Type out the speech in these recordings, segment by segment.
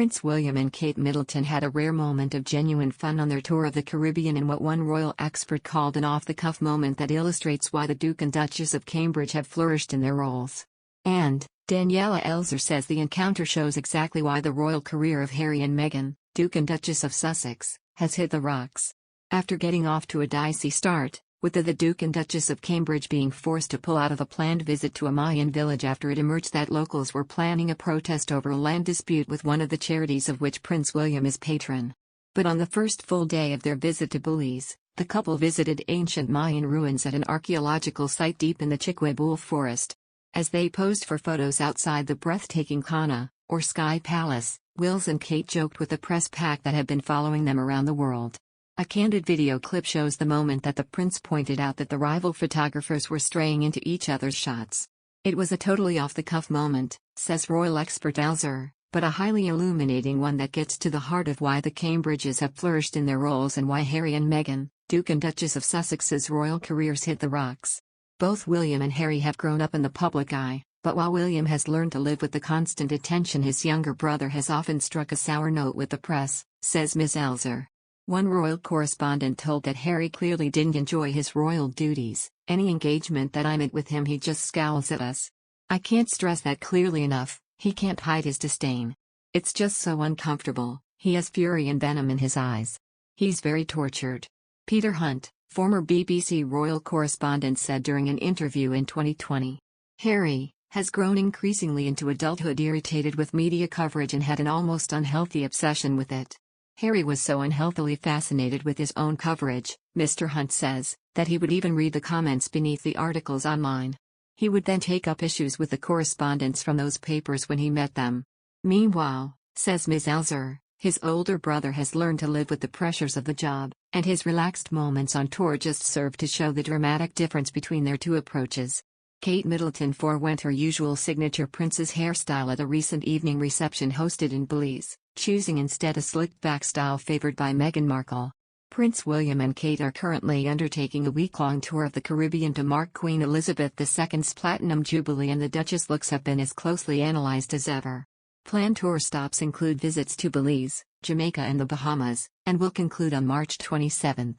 Prince William and Kate Middleton had a rare moment of genuine fun on their tour of the Caribbean in what one royal expert called an off-the-cuff moment that illustrates why the Duke and Duchess of Cambridge have flourished in their roles. And Daniela Elzer says the encounter shows exactly why the royal career of Harry and Meghan, Duke and Duchess of Sussex, has hit the rocks. After getting off to a dicey start, with the Duke and Duchess of Cambridge being forced to pull out of a planned visit to a Mayan village after it emerged that locals were planning a protest over a land dispute with one of the charities of which Prince William is patron. But on the first full day of their visit to Belize, the couple visited ancient Mayan ruins at an archaeological site deep in the Chiquibul forest. As they posed for photos outside the breathtaking Kana, or Sky Palace, Wills and Kate joked with the press pack that had been following them around the world. A candid video clip shows the moment that the prince pointed out that the rival photographers were straying into each other's shots. It was a totally off-the-cuff moment, says royal expert Elzer, but a highly illuminating one that gets to the heart of why the Cambridges have flourished in their roles and why Harry and Meghan, Duke and Duchess of Sussex's royal careers hit the rocks. Both William and Harry have grown up in the public eye, but while William has learned to live with the constant attention, his younger brother has often struck a sour note with the press, says Ms. Elzer. One royal correspondent told that Harry clearly didn't enjoy his royal duties. Any engagement that I'm at with him, he just scowls at us. I can't stress that clearly enough, he can't hide his disdain. It's just so uncomfortable, he has fury and venom in his eyes. He's very tortured. Peter Hunt, former BBC royal correspondent, said during an interview in 2020. Harry has grown increasingly into adulthood, irritated with media coverage and had an almost unhealthy obsession with it. Harry was so unhealthily fascinated with his own coverage, Mr. Hunt says, that he would even read the comments beneath the articles online. He would then take up issues with the correspondents from those papers when he met them. Meanwhile, says Ms. Elzer, his older brother has learned to live with the pressures of the job, and his relaxed moments on tour just serve to show the dramatic difference between their two approaches. Kate Middleton forewent her usual signature princess hairstyle at a recent evening reception hosted in Belize, choosing instead a slicked-back style favored by Meghan Markle. Prince William and Kate are currently undertaking a week-long tour of the Caribbean to mark Queen Elizabeth II's Platinum Jubilee, and the Duchess' looks have been as closely analyzed as ever. Planned tour stops include visits to Belize, Jamaica and the Bahamas, and will conclude on March 27.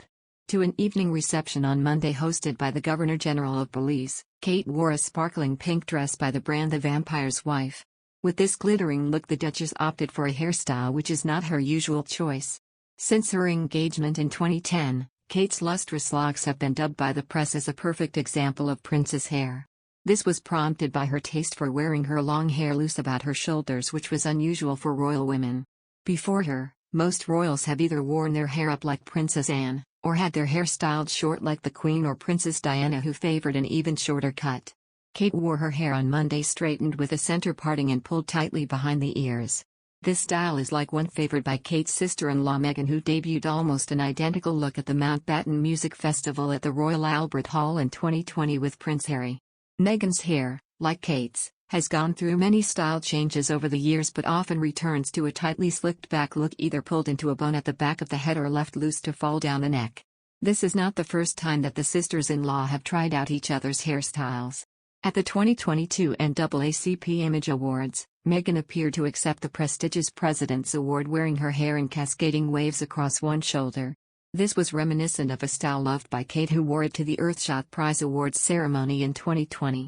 To an evening reception on Monday hosted by the Governor-General of Belize, Kate wore a sparkling pink dress by the brand The Vampire's Wife. With this glittering look, the Duchess opted for a hairstyle which is not her usual choice. Since her engagement in 2010, Kate's lustrous locks have been dubbed by the press as a perfect example of princess hair. This was prompted by her taste for wearing her long hair loose about her shoulders, which was unusual for royal women. Before her, most royals have either worn their hair up like Princess Anne, or had their hair styled short like the Queen or Princess Diana, who favored an even shorter cut. Kate wore her hair on Monday straightened with the center parting and pulled tightly behind the ears. This style is like one favored by Kate's sister-in-law Meghan, who debuted almost an identical look at the Mountbatten Music Festival at the Royal Albert Hall in 2020 with Prince Harry. Meghan's hair, like Kate's, has gone through many style changes over the years, but often returns to a tightly slicked back look, either pulled into a bun at the back of the head or left loose to fall down the neck. This is not the first time that the sisters-in-law have tried out each other's hairstyles. At the 2022 NAACP Image Awards, Meghan appeared to accept the prestigious President's Award wearing her hair in cascading waves across one shoulder. This was reminiscent of a style loved by Kate, who wore it to the Earthshot Prize Awards ceremony in 2020.